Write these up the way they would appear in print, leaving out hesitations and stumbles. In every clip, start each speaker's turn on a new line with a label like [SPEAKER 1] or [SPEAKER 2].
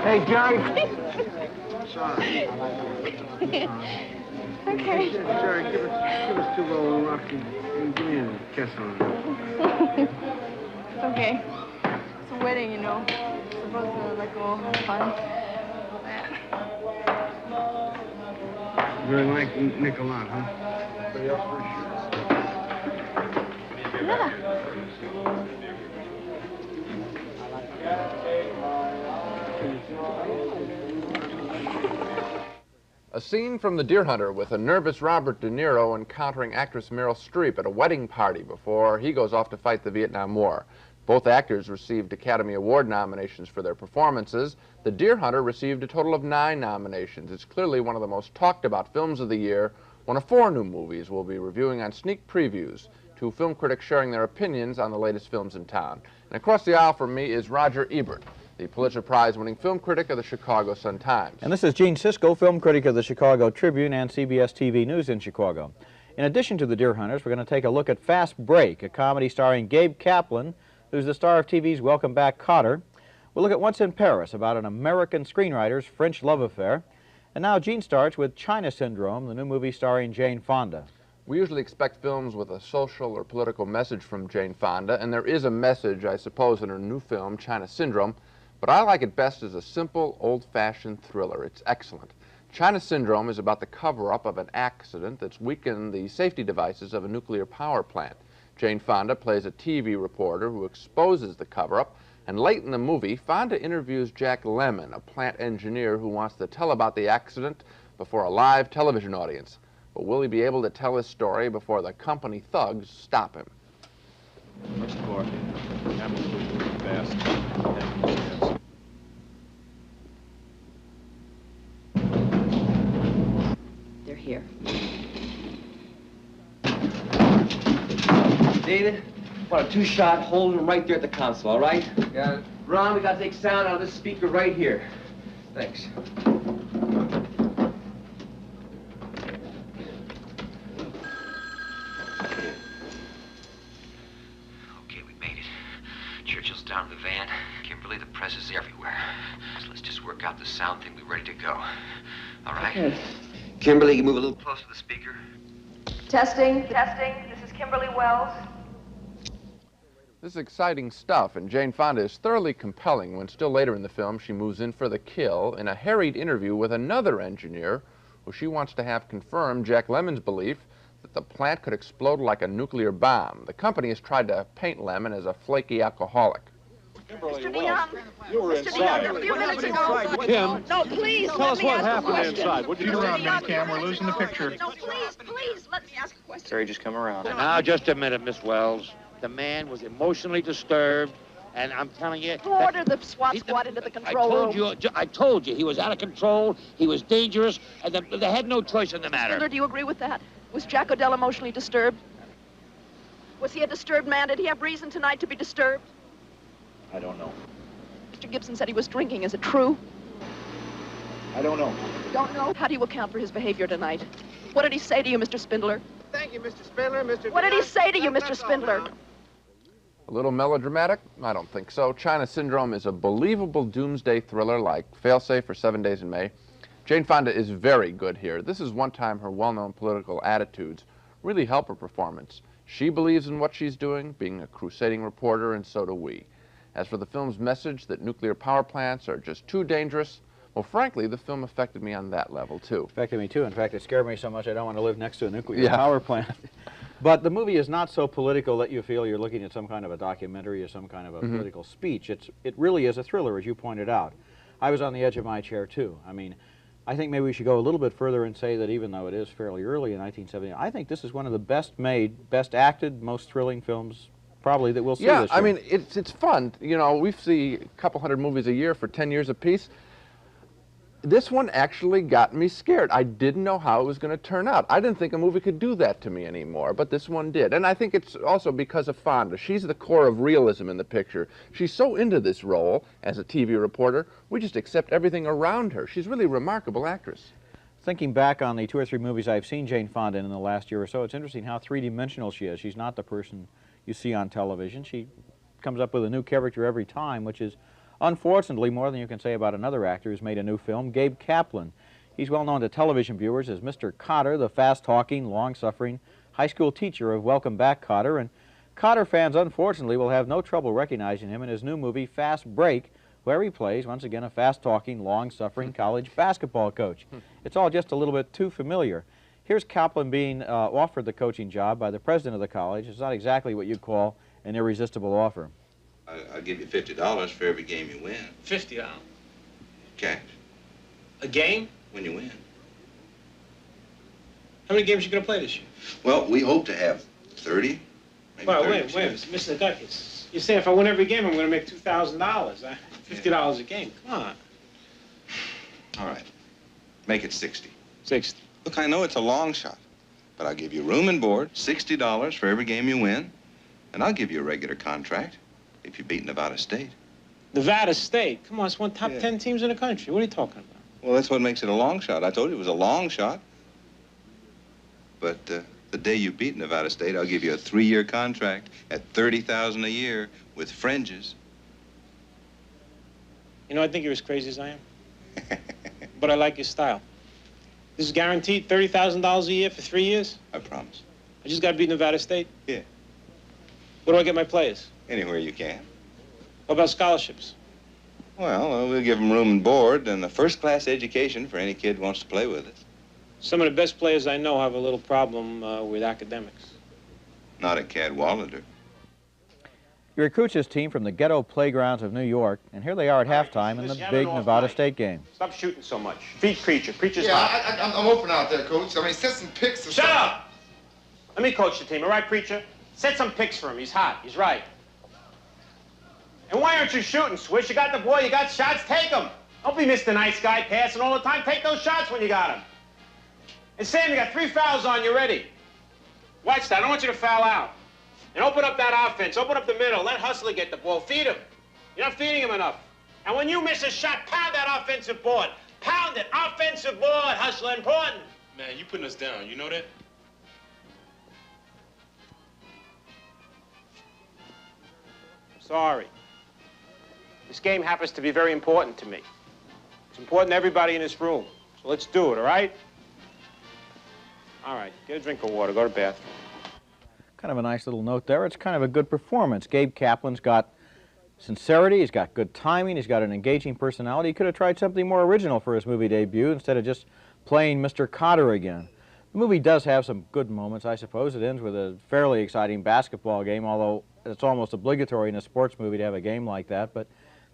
[SPEAKER 1] Hey, Jerry.
[SPEAKER 2] Sorry.
[SPEAKER 3] Okay.
[SPEAKER 2] Jerry, give us 2 rolling rock and give me a kiss on it.
[SPEAKER 3] Okay. It's a wedding, you know. It's supposed to, like, go fun.
[SPEAKER 2] You really like Nick a lot, huh?
[SPEAKER 1] Anybody else for a
[SPEAKER 3] Yeah.
[SPEAKER 4] A scene from The Deer Hunter with a nervous Robert De Niro encountering actress Meryl Streep at a wedding party before he goes off to fight the Vietnam War. Both actors received Academy Award nominations for their performances. The Deer Hunter received a total of 9 nominations. It's clearly one of the most talked about films of the year, one of 4 new movies we'll be reviewing on Sneak Previews, 2 film critics sharing their opinions on the latest films in town. And across the aisle from me is Roger Ebert, the Pulitzer Prize-winning film critic of the Chicago Sun-Times.
[SPEAKER 5] And this is Gene Siskel, film critic of the Chicago Tribune and CBS TV News in Chicago. In addition to The Deer Hunters, we're going to take a look at Fast Break, a comedy starring Gabe Kaplan, who's the star of TV's Welcome Back, Kotter. We'll look at Once in Paris, about an American screenwriter's French love affair. And now Gene starts with China Syndrome, the new movie starring Jane Fonda.
[SPEAKER 4] We usually expect films with a social or political message from Jane Fonda, and there is a message, I suppose, in her new film, China Syndrome, but I like it best as a simple, old-fashioned thriller. It's excellent. China Syndrome is about the cover-up of an accident that's weakened the safety devices of a nuclear power plant. Jane Fonda plays a TV reporter who exposes the cover-up, and late in the movie, Fonda interviews Jack Lemmon, a plant engineer who wants to tell about the accident before a live television audience. But will he be able to tell his story before the company thugs stop him?
[SPEAKER 1] First floor. Absolutely fast.
[SPEAKER 6] They're here.
[SPEAKER 7] David, want a 2-shot, holding him right there at the console, all right?
[SPEAKER 2] Got it.
[SPEAKER 7] Ron, we gotta take sound out of this speaker right here. Thanks.
[SPEAKER 8] Okay, we made it. Churchill's down in the van. Kimberly, the press is everywhere. So let's just work out the sound thing. We're ready to go. All right?
[SPEAKER 7] Okay. Kimberly, you move a little closer to the speaker.
[SPEAKER 3] Testing. This is Kimberly Wells.
[SPEAKER 4] This is exciting stuff, and Jane Fonda is thoroughly compelling when still later in the film she moves in for the kill in a harried interview with another engineer who she wants to have confirm Jack Lemmon's belief that the plant could explode like a nuclear bomb. The company has tried to paint Lemmon as a flaky alcoholic.
[SPEAKER 1] Kimberly
[SPEAKER 3] Mr.
[SPEAKER 1] Wells,
[SPEAKER 3] DeYoung.
[SPEAKER 1] you were
[SPEAKER 3] Mr.
[SPEAKER 1] inside.
[SPEAKER 3] DeYoung, a few minutes ago.
[SPEAKER 1] Kim,
[SPEAKER 3] No, please,
[SPEAKER 1] tell
[SPEAKER 3] let
[SPEAKER 1] us
[SPEAKER 3] me
[SPEAKER 1] what
[SPEAKER 3] ask a
[SPEAKER 1] happened
[SPEAKER 3] question.
[SPEAKER 1] inside. What did you do?
[SPEAKER 3] Mr. DeYoung,
[SPEAKER 9] Cam, we're losing the picture.
[SPEAKER 3] No, please, let me ask a question.
[SPEAKER 9] Terry, just come around.
[SPEAKER 10] Now, just a minute, Miss Wells. The man was emotionally disturbed, and I'm telling you...
[SPEAKER 3] Who ordered the SWAT squad into the control room?
[SPEAKER 10] I told you, he was out of control, he was dangerous, and they had no choice in the matter.
[SPEAKER 3] Spindler, do you agree with that? Was Jack O'Dell emotionally disturbed? Was he a disturbed man? Did he have reason tonight to be disturbed?
[SPEAKER 1] I don't know.
[SPEAKER 3] Mr. Gibson said he was drinking. Is it true?
[SPEAKER 1] I don't know.
[SPEAKER 3] Don't know? How do you account for his behavior tonight? What did he say to you, Mr. Spindler?
[SPEAKER 2] Thank you, Mr. Spindler.
[SPEAKER 3] What did he say to you, Mr. Spindler?
[SPEAKER 4] A little melodramatic? I don't think so. China Syndrome is a believable doomsday thriller like Failsafe or 7 Days in May. Jane Fonda is very good here. This is one time her well-known political attitudes really help her performance. She believes in what she's doing, being a crusading reporter, and so do we. As for the film's message that nuclear power plants are just too dangerous, well, frankly, the film affected me on that level, too.
[SPEAKER 5] Affected me, too. In fact, it scared me so much I don't want to live next to a nuclear power plant. But the movie is not so political that you feel you're looking at some kind of a documentary or some kind of a political speech. It really is a thriller, as you pointed out. I was on the edge of my chair, too. I mean, I think maybe we should go a little bit further and say that even though it is fairly early in 1970, I think this is one of the best made, best acted, most thrilling films probably that we'll see this year.
[SPEAKER 4] I mean, it's fun. You know, we see a couple hundred movies a year for 10 years apiece. This one actually got me scared. I didn't know how it was going to turn out. I didn't think a movie could do that to me anymore, but this one did. And I think it's also because of Fonda. She's the core of realism in the picture. She's so into this role as a TV reporter, we just accept everything around her. She's really a remarkable actress.
[SPEAKER 5] Thinking back on the 2 or 3 movies I've seen Jane Fonda in the last year or so, it's interesting how three-dimensional she is. She's not the person you see on television. She comes up with a new character every time, which is unfortunately more than you can say about another actor who's made a new film, Gabe Kaplan. He's well known to television viewers as Mr. Cotter, the fast-talking, long-suffering high school teacher of Welcome Back, Kotter. And Kotter fans, unfortunately, will have no trouble recognizing him in his new movie, Fast Break, where he plays, once again, a fast-talking, long-suffering college basketball coach. It's all just a little bit too familiar. Here's Kaplan being offered the coaching job by the president of the college. It's not exactly what you'd call an irresistible offer.
[SPEAKER 6] I'll give you $50 for every game you win.
[SPEAKER 9] $50?
[SPEAKER 6] Cash.
[SPEAKER 9] A game?
[SPEAKER 6] When you win.
[SPEAKER 9] How many games are you going to play this year?
[SPEAKER 6] Well, we hope to have 30, maybe
[SPEAKER 9] Well,
[SPEAKER 6] 30.
[SPEAKER 9] wait, Mr. Duckis. You're saying if I win every game, I'm going to make $2,000. $50 a game. Come on.
[SPEAKER 6] All right. Make it 60.
[SPEAKER 9] 60.
[SPEAKER 6] Look, I know it's a long shot, but I'll give you room and board, $60 for every game you win, and I'll give you a regular contract if you beat Nevada State.
[SPEAKER 9] Nevada State? Come on, it's one top 10 teams in the country. What are you talking about?
[SPEAKER 6] Well, that's what makes it a long shot. I told you it was a long shot. But the day you beat Nevada State, I'll give you a 3-year contract at $30,000 a year with fringes.
[SPEAKER 9] You know, I think you're as crazy as I am. But I like your style. This is guaranteed $30,000 a year for 3 years?
[SPEAKER 6] I promise.
[SPEAKER 9] I just got to beat Nevada State?
[SPEAKER 6] Yeah.
[SPEAKER 9] Where do I get my players?
[SPEAKER 6] Anywhere you can.
[SPEAKER 9] What about scholarships?
[SPEAKER 6] Well, we'll give them room and board and a first-class education for any kid who wants to play with us.
[SPEAKER 9] Some of the best players I know have a little problem with academics.
[SPEAKER 6] Not at Cadwalader.
[SPEAKER 5] He recruits his team from the ghetto playgrounds of New York, and here they are at halftime in the big Nevada State game.
[SPEAKER 9] Stop shooting so much. Feed Preacher. Preacher's
[SPEAKER 11] hot. I'm open out there, Coach. I mean, set some picks or
[SPEAKER 9] Shut
[SPEAKER 11] something.
[SPEAKER 9] up! Let me coach the team, all right, Preacher? Set some picks for him. He's hot. He's right. And why aren't you shooting, Swish? You got the ball. You got shots. Take them. Don't be Mr. Nice Guy passing all the time. Take those shots when you got them. And Sam, you got 3 fouls on you ready. Watch that. I don't want you to foul out. And open up that offense. Open up the middle. Let Hustler get the ball. Feed him. You're not feeding him enough. And when you miss a shot, pound that offensive board. Pound it. Offensive board, Hustler. Important.
[SPEAKER 12] Man, you putting us down. You know that?
[SPEAKER 9] Sorry. This game happens to be very important to me. It's important to everybody in this room. So let's do it, all right? All right, get a drink of water, go to the bathroom.
[SPEAKER 5] Kind of a nice little note there. It's kind of a good performance. Gabe Kaplan's got sincerity, he's got good timing, he's got an engaging personality. He could have tried something more original for his movie debut instead of just playing Mr. Cotter again. The movie does have some good moments, I suppose. It ends with a fairly exciting basketball game, although it's almost obligatory in a sports movie to have a game like that. But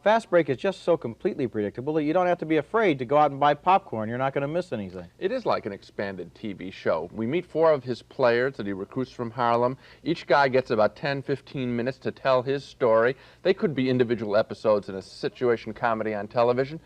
[SPEAKER 5] Fast Break is just so completely predictable that you don't have to be afraid to go out and buy popcorn. You're not going to miss anything.
[SPEAKER 4] It is like an expanded TV show. We meet 4 of his players that he recruits from Harlem. Each guy gets about 10, 15 minutes to tell his story. They could be individual episodes in a situation comedy on television.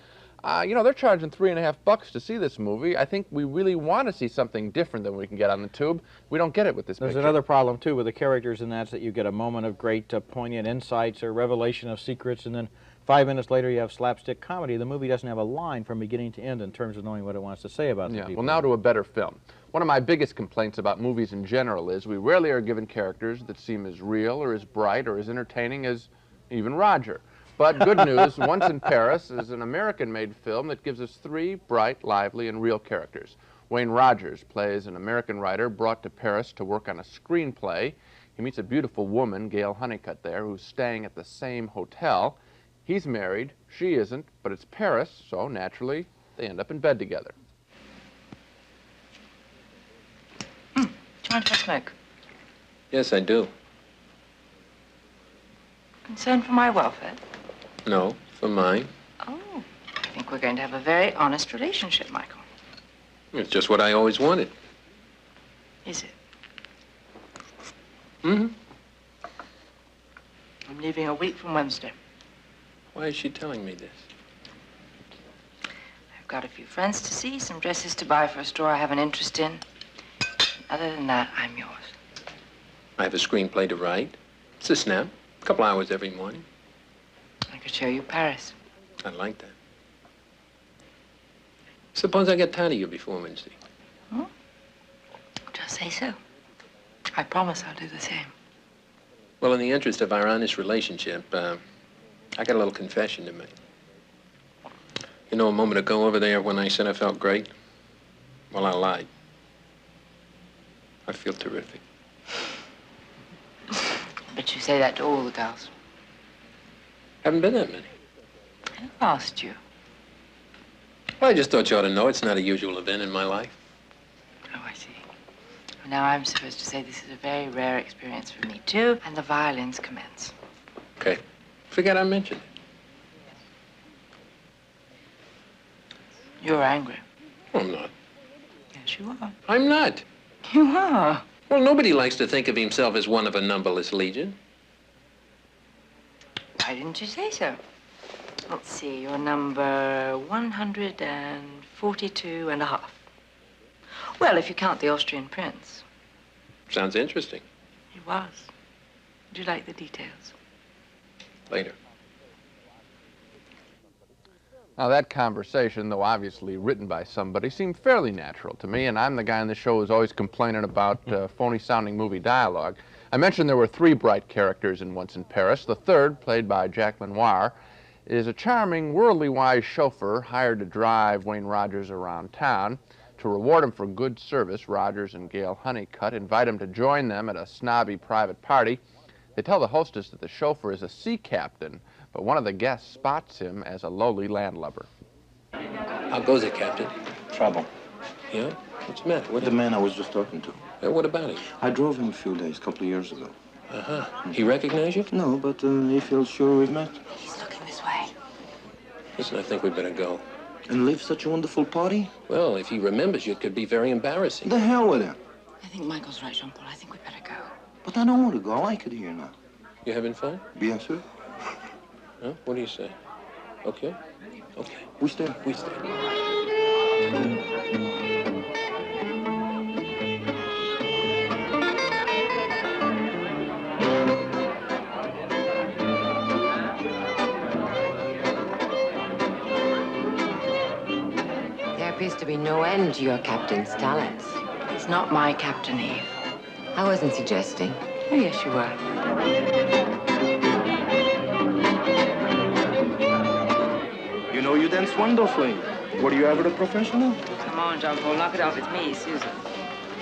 [SPEAKER 4] You know, they're charging $3.50 to see this movie. I think we really want to see something different than we can get on the tube. We don't get it with this
[SPEAKER 5] There's
[SPEAKER 4] picture.
[SPEAKER 5] another problem, too, with the characters, and that's that you get a moment of great poignant insights or revelation of secrets, and then 5 minutes later you have slapstick comedy. The movie doesn't have a line from beginning to end in terms of knowing what it wants to say about the people.
[SPEAKER 4] Well, now to a better film. One of my biggest complaints about movies in general is we rarely are given characters that seem as real or as bright or as entertaining as even Roger. But good news, Once in Paris is an American-made film that gives us 3 bright, lively, and real characters. Wayne Rogers plays an American writer brought to Paris to work on a screenplay. He meets a beautiful woman, Gail Honeycutt there, who's staying at the same hotel. He's married, she isn't, but it's Paris, so naturally they end up in bed together.
[SPEAKER 13] Do you want to smoke?
[SPEAKER 14] Yes, I do.
[SPEAKER 13] Concerned for my welfare?
[SPEAKER 14] No, for mine.
[SPEAKER 13] Oh, I think we're going to have a very honest relationship, Michael.
[SPEAKER 14] It's just what I always wanted.
[SPEAKER 13] Is it?
[SPEAKER 14] Mm-hmm.
[SPEAKER 13] I'm leaving a week from Wednesday.
[SPEAKER 14] Why is she telling me this?
[SPEAKER 13] I've got a few friends to see, some dresses to buy for a store I have an interest in. Other than that, I'm yours.
[SPEAKER 14] I have a screenplay to write. It's a snap. A couple hours every morning.
[SPEAKER 13] I could show you Paris.
[SPEAKER 14] I like that. Suppose I get tired of you before Wednesday.
[SPEAKER 13] Hmm? Just say so. I promise I'll do the same.
[SPEAKER 14] Well, in the interest of our honest relationship, I got a little confession to make. You know, a moment ago over there when I said I felt great, well, I lied. I feel terrific.
[SPEAKER 13] But you say that to all the girls.
[SPEAKER 14] Haven't been that many.
[SPEAKER 13] Who asked you?
[SPEAKER 14] Well, I just thought you ought to know it's not a usual event in my life.
[SPEAKER 13] Oh, I see. Well, now I'm supposed to say this is a very rare experience for me, too, and the violins commence.
[SPEAKER 14] Okay. Forget I mentioned it.
[SPEAKER 13] You're angry.
[SPEAKER 14] I'm not.
[SPEAKER 13] Yes, you are.
[SPEAKER 14] I'm not.
[SPEAKER 13] You are.
[SPEAKER 14] Well, nobody likes to think of himself as one of a numberless legion.
[SPEAKER 13] Why didn't you say so? Let's see, you're number 142 and a half. Well, if you count the Austrian prince.
[SPEAKER 14] Sounds interesting.
[SPEAKER 13] He was. Would you like the details?
[SPEAKER 14] Later.
[SPEAKER 4] Now, that conversation, though obviously written by somebody, seemed fairly natural to me, and I'm the guy on the show who's always complaining about phony-sounding movie dialogue. I mentioned there were 3 bright characters in Once in Paris. The third, played by Jack Lenoir, is a charming, worldly-wise chauffeur hired to drive Wayne Rogers around town. To reward him for good service, Rogers and Gail Honeycutt invite him to join them at a snobby private party. They tell the hostess that the chauffeur is a sea captain, but one of the guests spots him as a lowly landlubber.
[SPEAKER 14] How goes it, Captain?
[SPEAKER 15] Trouble.
[SPEAKER 14] Yeah? What's the matter? What
[SPEAKER 15] The man I was just talking to.
[SPEAKER 14] What about him?
[SPEAKER 15] I drove him a few days, a couple of years ago.
[SPEAKER 14] Uh-huh. He recognized you?
[SPEAKER 15] No, but he feels sure we've met.
[SPEAKER 13] He's looking this way.
[SPEAKER 14] Listen, I think we'd better go.
[SPEAKER 15] And leave such a wonderful party?
[SPEAKER 14] Well, if he remembers you, it could be very embarrassing.
[SPEAKER 15] The hell with him.
[SPEAKER 13] I think Michael's right, Jean-Paul. I think we better go.
[SPEAKER 15] But I don't want to go. I like it here now.
[SPEAKER 14] You having fun?
[SPEAKER 15] Bien sûr.
[SPEAKER 14] Huh? What do you say? Okay? Okay.
[SPEAKER 15] We stay.
[SPEAKER 14] We stay.
[SPEAKER 16] There appears to be no end to your captain's talents.
[SPEAKER 13] It's not my Captain Eve.
[SPEAKER 16] I wasn't suggesting.
[SPEAKER 13] Oh, yes, you were.
[SPEAKER 15] You know you dance wonderfully. Were you ever a professional?
[SPEAKER 13] Come on, Jean-Paul, knock it off. It's me, Susan.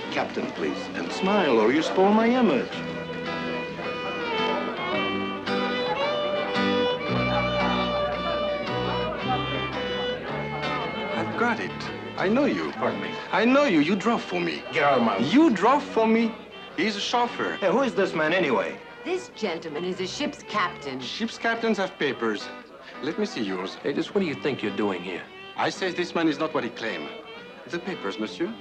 [SPEAKER 15] Captain, please. And smile or you spoil my image.
[SPEAKER 17] I've got it. I know you.
[SPEAKER 15] Pardon me.
[SPEAKER 17] I know you. You drove for me.
[SPEAKER 15] Get out of my way.
[SPEAKER 17] You drove for me. He's a chauffeur.
[SPEAKER 15] Hey, who is this man anyway?
[SPEAKER 16] This gentleman is a ship's captain.
[SPEAKER 17] Ship's captains have papers. Let me see yours.
[SPEAKER 14] Hey, just what do you think you're doing here?
[SPEAKER 17] I say this man is not what he claims. The papers, monsieur.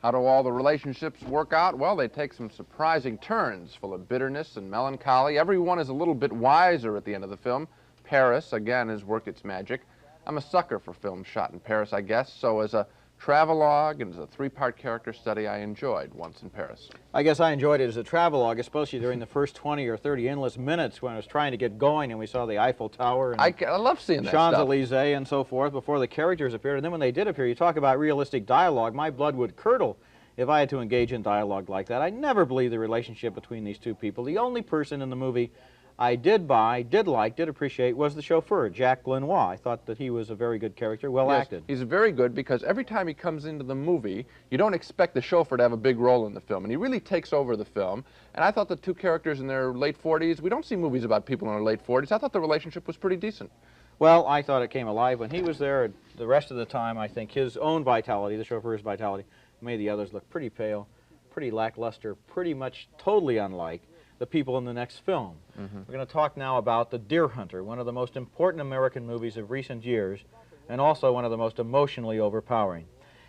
[SPEAKER 4] How do all the relationships work out? Well, they take some surprising turns, full of bitterness and melancholy. Everyone is a little bit wiser at the end of the film. Paris, again, has worked its magic. I'm a sucker for films shot in Paris, I guess, so as a travelogue and as a 3-part character study, I enjoyed Once in Paris.
[SPEAKER 5] I guess I enjoyed it as a travelogue, especially during the first 20 or 30 endless minutes when I was trying to get going and we saw the Eiffel Tower and
[SPEAKER 4] I love seeing that stuff.
[SPEAKER 5] Champs-Élysées and so forth before the characters appeared. And then when they did appear, you talk about realistic dialogue, my blood would curdle if I had to engage in dialogue like that. I never believed the relationship between these two people. The only person in the movie I did buy, did like, did appreciate was the chauffeur, Jack Lenoir. I thought that he was a very good character, well acted.
[SPEAKER 4] He's very good because every time he comes into the movie, you don't expect the chauffeur to have a big role in the film, and he really takes over the film. And I thought the two characters in their late 40s, we don't see movies about people in their late 40s. I thought the relationship was pretty decent.
[SPEAKER 5] Well, I thought it came alive when he was there. The rest of the time, I think his own vitality, the chauffeur's vitality, made the others look pretty pale, pretty lackluster, pretty much totally unlike the people in the next film. We're going to talk now about The Deer Hunter, one of the most important American movies of recent years, and also one of the most emotionally overpowering.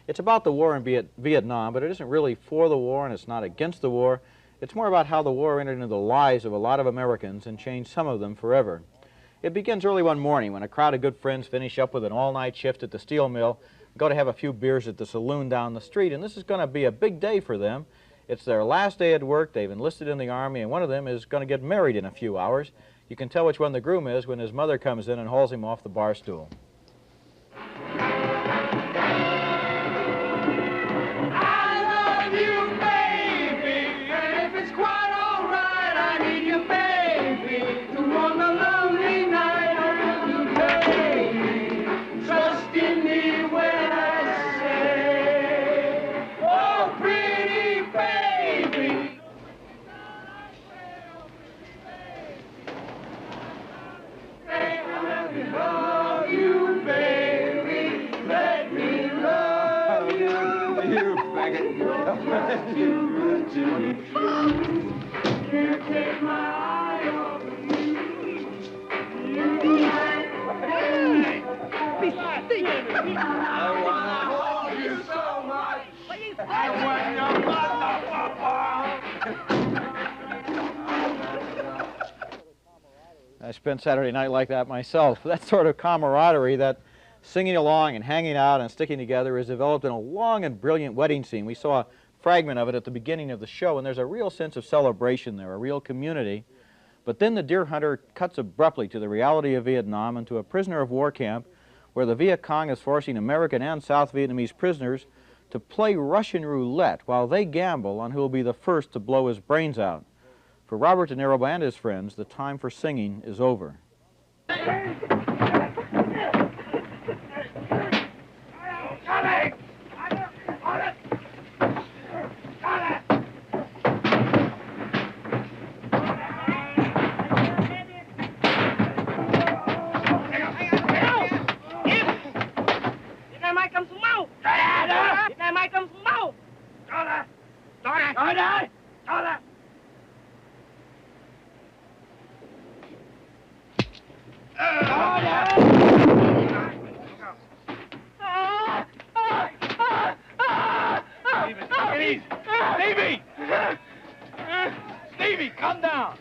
[SPEAKER 5] It's about the war in Vietnam, but it isn't really for the war and it's not against the war. It's more about how the war entered into the lives of a lot of Americans and changed some of them forever. It begins early one morning when a crowd of good friends finish up with an all-night shift at the steel mill, go to have a few beers at the saloon down the street, and this is going to be a big day for them. It's their last day at work, they've enlisted in the Army, and one of them is going to get married in a few hours. You can tell which one the groom is when his mother comes in and hauls him off the bar stool. I spent Saturday night like that myself. That sort of camaraderie, that singing along and hanging out and sticking together, is developed in a long and brilliant wedding scene. We saw a fragment of it at the beginning of the show, and there's a real sense of celebration there, a real community. But then the Deer Hunter cuts abruptly to the reality of Vietnam and to a prisoner of war camp where the Viet Cong is forcing American and South Vietnamese prisoners to play Russian roulette while they gamble on who will be the first to blow his brains out. For Robert De Niro and his friends, the time for singing is over.
[SPEAKER 18] Stevie, come down.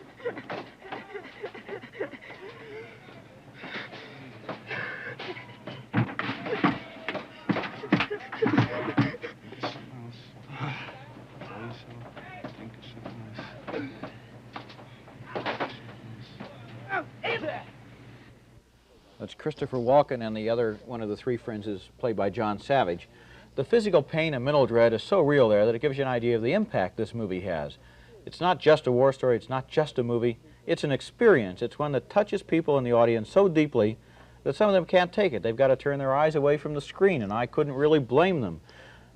[SPEAKER 5] That's Christopher Walken, and the other one of the three friends is played by John Savage. The physical pain and mental dread is so real there that it gives you an idea of the impact this movie has. It's not just a war story, it's not just a movie, it's an experience. It's one that touches people in the audience so deeply that some of them can't take it. They've got to turn their eyes away from the screen, and I couldn't really blame them.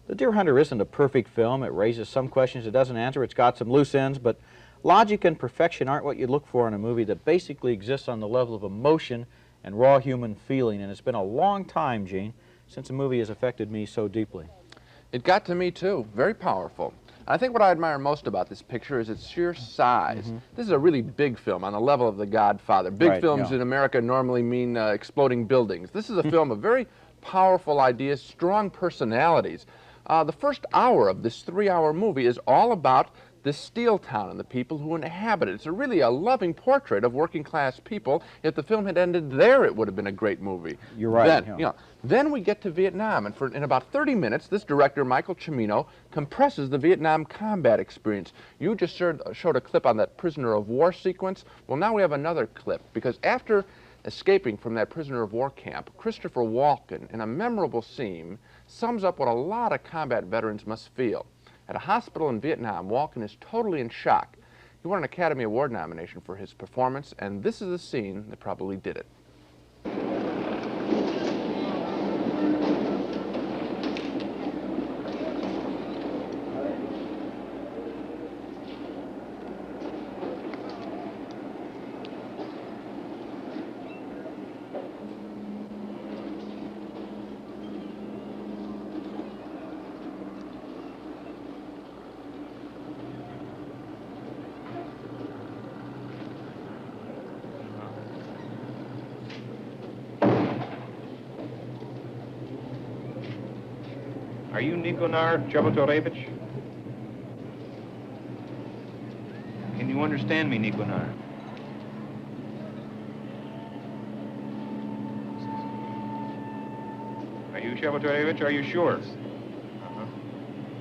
[SPEAKER 5] The Deer Hunter isn't a perfect film. It raises some questions it doesn't answer. It's got some loose ends, but logic and perfection aren't what you look for in a movie that basically exists on the level of emotion and raw human feeling. And it's been a long time, Gene, since a movie has affected me so deeply.
[SPEAKER 4] It got to me too. Very powerful. I think what I admire most about this picture is its sheer size. This is a really big film on the level of The Godfather. Big films in America normally mean exploding buildings. This is a film of very powerful ideas, strong personalities. The first hour of this 3-hour movie is all about this steel town and the people who inhabit it. It's really a loving portrait of working class people. If the film had ended there, it would have been a great movie.
[SPEAKER 5] You're right.
[SPEAKER 4] Then we get to Vietnam, and in about 30 minutes, this director, Michael Cimino, compresses the Vietnam combat experience. You just showed a clip on that prisoner of war sequence. Well, now we have another clip, because after escaping from that prisoner of war camp, Christopher Walken, in a memorable scene, sums up what a lot of combat veterans must feel. At a hospital in Vietnam, Walken is totally in shock. He won an Academy Award nomination for his performance, and this is the scene that probably did it.
[SPEAKER 19] Are you Nikonar Jabotorevich? Can you understand me, Nikonar? Are you Jabotorevich? Are you sure? Uh-huh.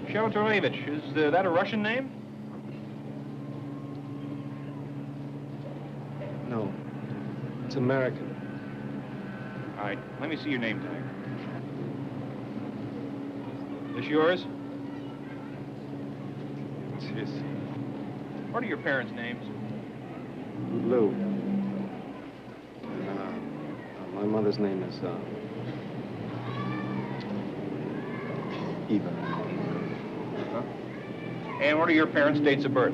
[SPEAKER 19] Jabotorevich, is that a Russian name?
[SPEAKER 2] No. It's American.
[SPEAKER 19] All right, let me see your name tag. This yours? Yes. What are your parents' names?
[SPEAKER 2] Lou. My mother's name is, Eva.
[SPEAKER 19] Huh? And what are your parents' dates of birth?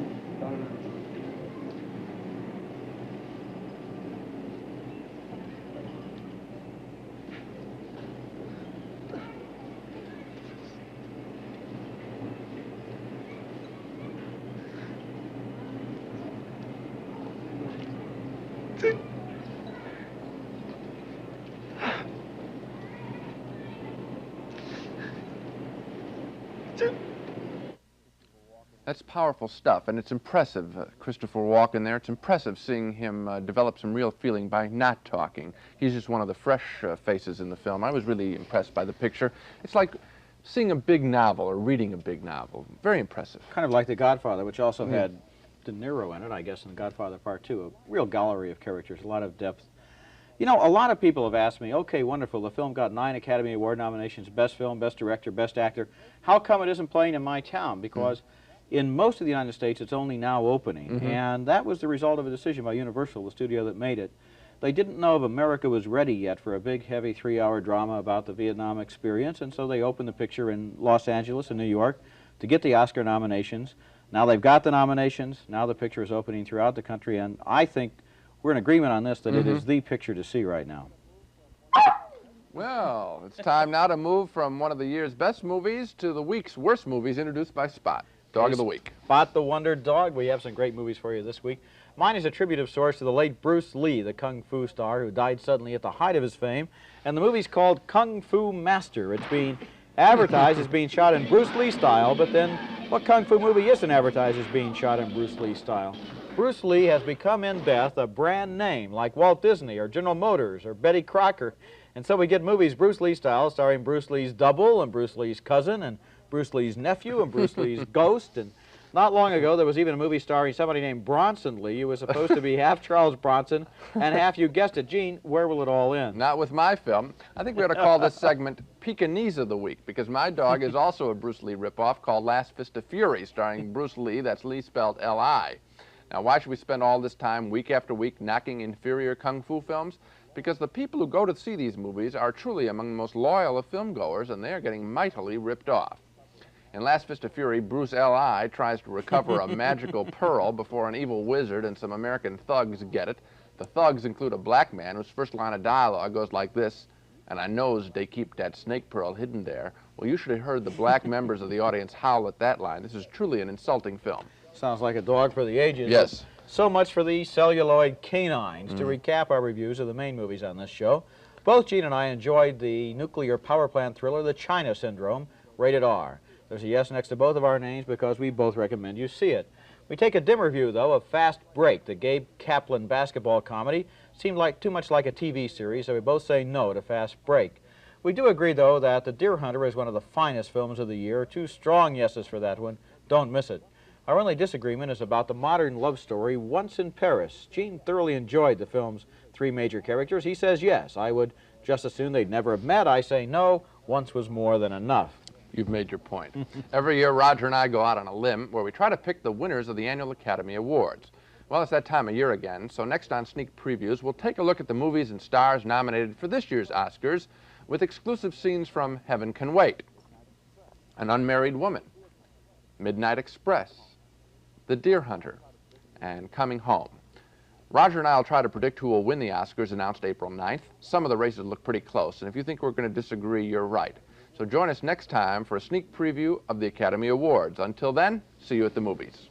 [SPEAKER 4] That's powerful stuff, and it's impressive. Christopher Walken there, it's impressive seeing him develop some real feeling by not talking. He's just one of the fresh faces in the film. I was really impressed by the picture. It's like seeing a big novel or reading a big novel. Very impressive.
[SPEAKER 5] Kind of like The Godfather, which also had De Niro in it, I guess, in The Godfather Part 2. A real gallery of characters, a lot of depth. You know, a lot of people have asked me, okay, wonderful, the film got 9 Academy Award nominations, Best Film, Best Director, Best Actor. How come it isn't playing in my town? Because in most of the United States, it's only now opening, and that was the result of a decision by Universal, the studio that made it. They didn't know if America was ready yet for a big, heavy 3-hour drama about the Vietnam experience, and so they opened the picture in Los Angeles and New York to get the Oscar nominations. Now they've got the nominations, now the picture is opening throughout the country, and I think we're in agreement on this, that it is the picture to see right now.
[SPEAKER 4] Well, it's time now to move from one of the year's best movies to the week's worst movies introduced by Spot. Dog of the Week.
[SPEAKER 5] Spot the Wonder Dog. We have some great movies for you this week. Mine is a tribute of sorts to the late Bruce Lee, the kung fu star who died suddenly at the height of his fame. And the movie's called Kung Fu Master. It's being advertised as being shot in Bruce Lee style, but then what kung fu movie isn't advertised as being shot in Bruce Lee style? Bruce Lee has become in death a brand name like Walt Disney or General Motors or Betty Crocker. And so we get movies Bruce Lee style starring Bruce Lee's double and Bruce Lee's cousin and Bruce Lee's nephew and Bruce Lee's ghost. And not long ago, there was even a movie starring somebody named Bronson Lee, who was supposed to be half Charles Bronson and half, you guessed it, Gene, where will it all end?
[SPEAKER 4] Not with my film. I think we ought to call this segment Pekingese of the Week, because my dog is also a Bruce Lee ripoff called Last Fist of Fury, starring Bruce Lee, that's Lee spelled L-I. Now, why should we spend all this time, week after week, knocking inferior kung fu films? Because the people who go to see these movies are truly among the most loyal of filmgoers, and they are getting mightily ripped off. In Last Fist of Fury, Bruce L.I. tries to recover a magical pearl before an evil wizard and some American thugs get it. The thugs include a black man whose first line of dialogue goes like this, "And I knows they keep that snake pearl hidden there." Well, you should have heard the black members of the audience howl at that line. This is truly an insulting film.
[SPEAKER 5] Sounds like a dog for the ages.
[SPEAKER 4] Yes.
[SPEAKER 5] So much for the celluloid canines. To recap our reviews of the main movies on this show, both Gene and I enjoyed the nuclear power plant thriller, The China Syndrome, rated R. There's a yes next to both of our names because we both recommend you see it. We take a dimmer view, though, of Fast Break, the Gabe Kaplan basketball comedy. Seemed like too much like a TV series, so we both say no to Fast Break. We do agree, though, that The Deer Hunter is one of the finest films of the year. 2 strong yeses for that one. Don't miss it. Our only disagreement is about the modern love story, Once in Paris. Gene thoroughly enjoyed the film's 3 major characters. He says yes. I would just as soon they'd never have met. I say no. Once was more than enough.
[SPEAKER 4] You've made your point. Every year, Roger and I go out on a limb where we try to pick the winners of the annual Academy Awards. Well, it's that time of year again, so next on Sneak Previews, we'll take a look at the movies and stars nominated for this year's Oscars with exclusive scenes from Heaven Can Wait, An Unmarried Woman, Midnight Express, The Deer Hunter, and Coming Home. Roger and I will try to predict who will win the Oscars announced April 9th. Some of the races look pretty close, and if you think we're going to disagree, you're right. So join us next time for a sneak preview of the Academy Awards. Until then, see you at the movies.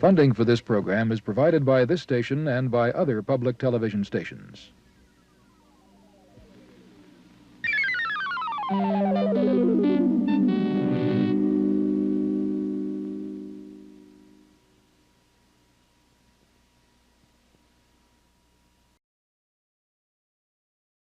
[SPEAKER 20] Funding for this program is provided by this station and by other public television stations.